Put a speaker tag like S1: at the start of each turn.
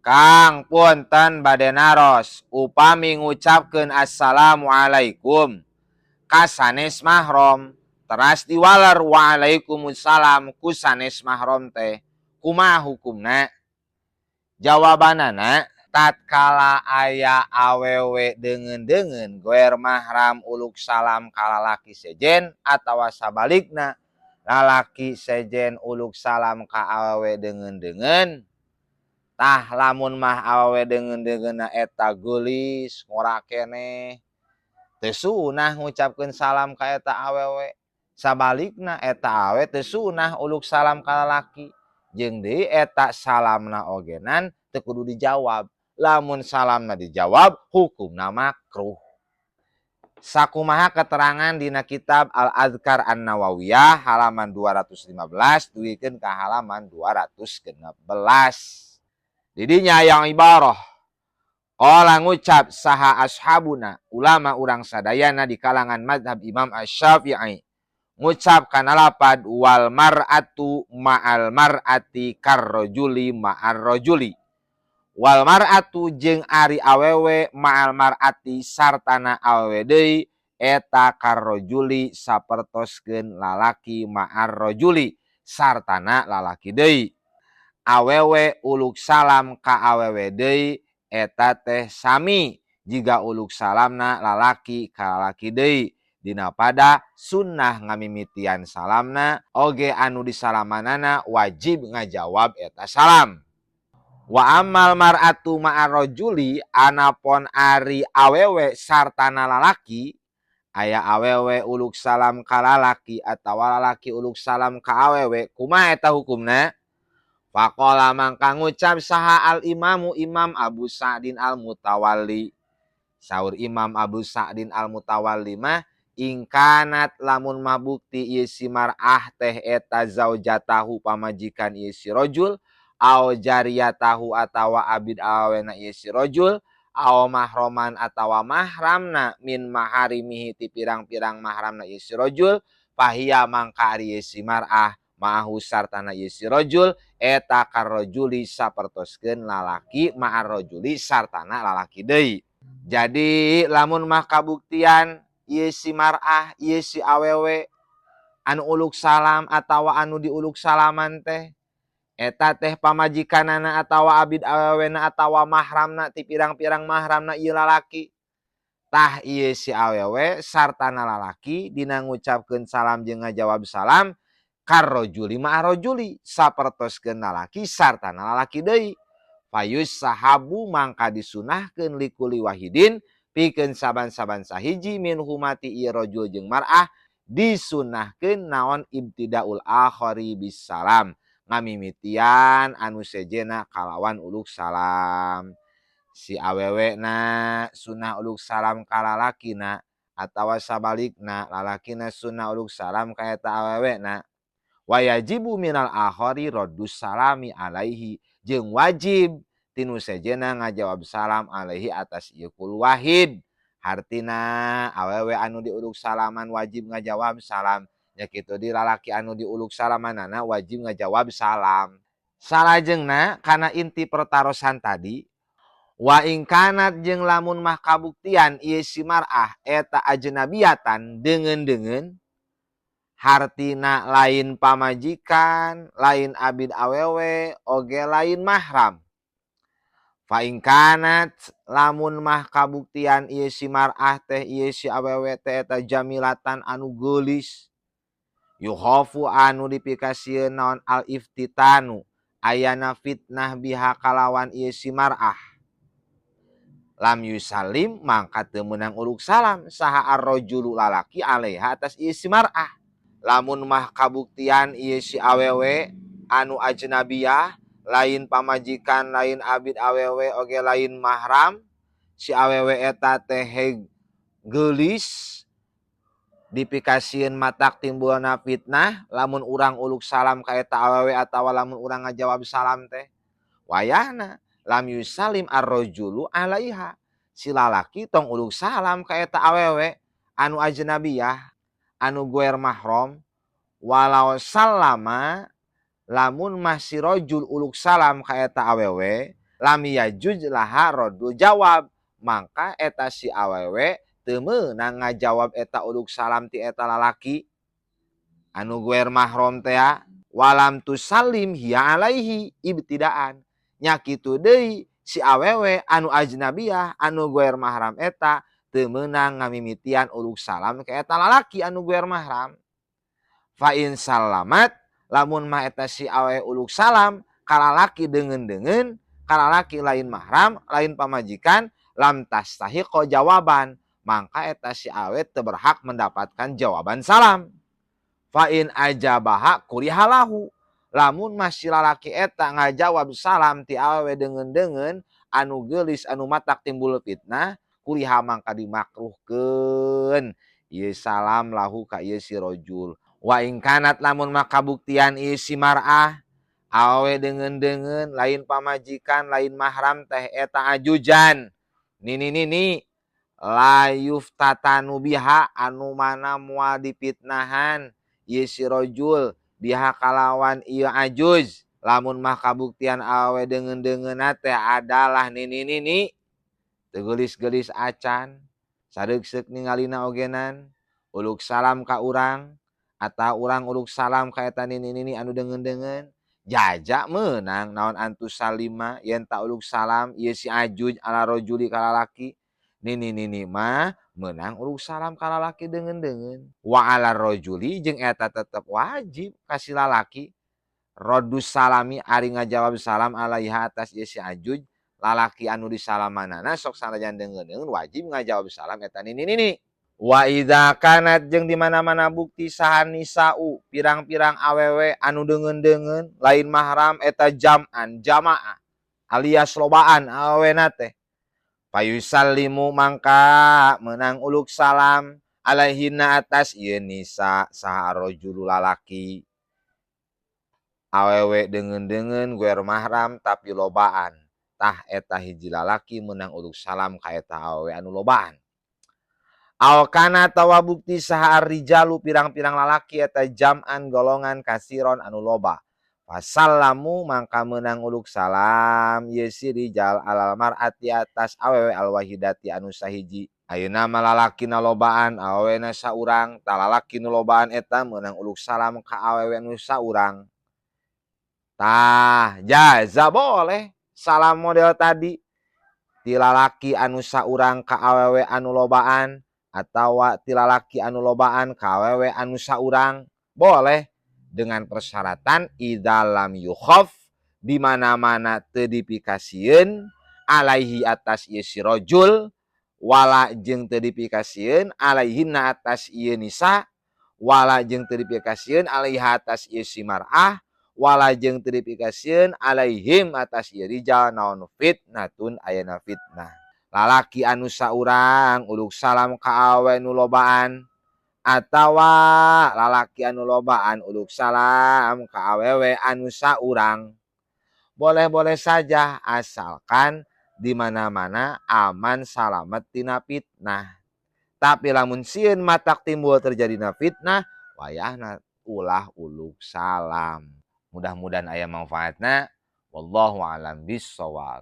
S1: Kang punten bade naros upami ngucapkeun assalamualaikum ka sanes mahram teras diwaler waalaikumsalam ku sanes mahram teh kumaha hukumna? Jawabanana tatkala aya awewe deungeun-deungeun goer mahram uluk salam ka lalaki sejen atawa sabalikna lalaki sejen uluk salam ka awewe deungeun-deungeun. Tah lamun mah awewe deungeun-deungeunna eta geulis ngora keneh teu sunah ngucapkeun salam ka eta awewe. Sabalikna eta awewe teu sunah uluk salam ka lalaki. Jeung deui eta salamna ogenan teu kudu dijawab. Lamun salamna dijawab hukumna makruh. Sakumaha keterangan dina kitab Al-Adhkar An-Nawawiyah halaman 215 duikeun ka halaman 216. Didinya yang ibarah qala ngucap saha ashabuna ulama urang sadayana di kalangan mazhab Imam Asy-Syafi'i ngucap kana lapad wal mar'atu ma'al mar'ati karrajuli ma'ar rajuli wal mar'atu jeung ari awewe ma'al mar'ati sartana awewe deui eta karrajuli sapertoskeun lalaki ma'ar rajuli sartana lalaki deui. Awewe uluk salam ka awewe deui eta teh sami jiga uluk salamna lalaki ka lalaki deui dina pada sunnah ngamimitian salamna oge anu disalamanana wajib ngajawab eta salam. Wa ammal mar'atu ma'ar rajuli anapon ari awewe sartana lalaki aya awewe uluk salam ka lalaki atawa lalaki uluk salam ka awewe kumaha eta hukumna? Faqala mangka ngucap saha al imamu Imam Abu Sa'din al-Mutawalli. Saur Imam Abu Sa'din al-Mutawalli mah ingkanat lamun mah bukti ieu si mar'ah teh eta zaujatahu pamajikan ieu si rajul au jariyatahu atawa abid awena ieu si rajul au mahroman atawa mahramna min maharimihi ti pirang-pirang mahramna ieu si rajul fahiya mangka ari ieu si mar'ah ma'ahu sartana ieu si rajul eta karrajuli sapertoskeun lalaki ma'ar rajuli sartana lalaki deui. Jadi lamun mah kabuktian ieu si mar'ah ieu si awewe anu uluk salam atawa anu diuluk salaman teh eta teh pamajikanana atawa abid awewena atawa mahramna ti pirang-pirang mahramna ieu lalaki. Tah ieu si awewe sartana lalaki dina ngucapkeun salam jeung ngajawab salam karrajuli ma'ar rajuli sapertoskeun lalaki sartana lalaki deui. Fayus sahabu mangka disunahkeun likuli wahidin pikeun saban-saban sahiji min humati ieu rajul jeung mar'ah disunahkeun naon ibtidaul akhari bis salam ngamimitian anu sejena kalawan uluk salam. Si awewe na sunah uluk salam ka lalakina atawa sabalikna lalakina sunah uluk salam ka eta awewe na. Wa yajibu minal akhari raddus salami alaihi jeung wajib tinu sejena ngajawab salam alaihi atas ieu kul wahid. Hartina awewe anu diuluk salaman wajib ngajawab salam nya kitu di lalaki anu diuluk salamanana wajib ngajawab salam. Salajengna kana inti pertarosan tadi wa ingkanat jeung lamun mah kabuktian ieu si mar'ah eta ajnabiyatan deungeun-deungeun hartina lain pamajikan, lain abid awewe, oge lain mahram. Fa ingkanat lamun mah kabuktian ieu si mar'ah teh ieu si awewe teh eta jamilatan anu geulis. Yuhofu anu dipikasieun naon al iftitanu ayana fitnah biha kalawan ieu si mar'ah. Lam yusalim mangka teu meunang uluk salam saha ar-rajulu lalaki alaiha atas ieu si mar'ah. Lamun mah kabuktian ieu si awewe anu ajnabiyah lain pamajikan lain abid awewe oge lain mahram si awewe eta teh geulis dipikasieun matak timbulna fitnah lamun urang uluk salam ka eta awewe atawa lamun urang ngajawab salam teh wayahna lam yusalim ar-rajulu alaiha si lalaki tong uluk salam ka eta awewe anu ajnabiyah anu goer mahram walau sallama lamun masih rajul uluk salam ka eta awewe lam yajuj laha raddu jawab, mangka eta si awewe teu meunang ngajawab eta uluk salam ti eta lalaki anu guer mahram teh walam tusallim hiya alaihi ibtidaan. Nya kitu deui si awewe anu ajnabiyah anu guer mahram eta teu meunang ngamimitian uluk salam ke eta lalaki anu guer mahram. Fa in salamat lamun mah eta si awewe uluk salam ka lalaki deungeun-deungeun, ka lalaki lain mahram, lain pamajikan, lam tastahiqo jawaban, mangka eta si awewe teu berhak mendapatkan jawaban salam. Fa in ajabaha kurihalahu, lamun masih lalaki eta ngajawab salam ti awewe deungeun-deungeun anu geulis anu matak timbul fitnah, kuriha mangka dimakruhkeun ieu salam lahu ka ieu si rajul. Wa in kanat lamun makabuktian ieu si mar'ah awewe deungeun-deungeun lain pamajikan lain mahram teh eta ajujan nini la yuftatanu biha anu mana moal dipitnahan ieu si rajul biha kalawan ieu ajuz. Lamun mah kabuktian awewe deungeun-deungeun teh adalah nini teu geulis-geulis acan sareuk-seuk ningalina ogenan uluk salam ka urang atau urang uluk salam ka eta nini anu deungeun-deungeun, jaja meunang naon antus salima yen ta uluk salam ieu si ajuj ala rajuli ka lalaki. Nini mah meunang uluk salam ka lalaki deungeun-deungeun. Wa ala rajuli jeung eta tetep wajib ka si lalaki raddus salami ari ngajawab salam alaiha atas ieu si ajuj lalaki anu disalamanana sok sanajan deungeun-deungeun wajib ngajawab salam eta nini. Wa idza kanat jeung di mana-mana bukti saha nisa'u pirang-pirang awewe anu deungeun-deungeun lain mahram eta jam'an jamaah alias lobaan awewena teh payusallimu mangka meunang uluk salam alaihinna atas ieu nisa saha rajul lalaki awewe deungeun-deungeun guer mahram tapi lobaan tah eta hiji lalaki meunang uluk salam ka eta awewe anu lobaan. Aw kana tawa bukti saha rijalu pirang-pirang lalaki eta jam'an golongan kasiron anu loba. Fasallamu mangka meunang uluk salam ieu si rijal alal mar'ati atas awewe al wahidati anu sahiji. Ayeuna mah lalakina lobaan awewena saurang, tah lalaki nu lobaan eta meunang uluk salam ka awewe anu saurang. Tah jaza boleh salam model tadi ti lalaki anu saurang ka awewe anu lobaan atawa ti lalaki anu lobaan ka awewe anu saurang boleh dengan persyaratan idza lam yukhaf di mana-mana teu dipikasieun alaihi atas ieu si rajul wala jeung teu dipikasieun alaihinna atas ieu nisa wala jeung teu dipikasieun alaiha atas ieu si mar'ah wala jeung teu dipikasieun alaihim atas ieu rijal naon fitnatun ayana fitnah. Lalaki anu saurang uluk salam ka awewe nu lobaan atawa lalaki anu lobaan uluk salam ka awewe anu saurang boleh-boleh saja asalkan di mana-mana aman salamet tina fitnah. Tapi lamun sieun matak timbul terjadina fitnah wayahna ulah uluk salam. Mudah-mudahan aya manfaatna wallahu a'lam bissawab.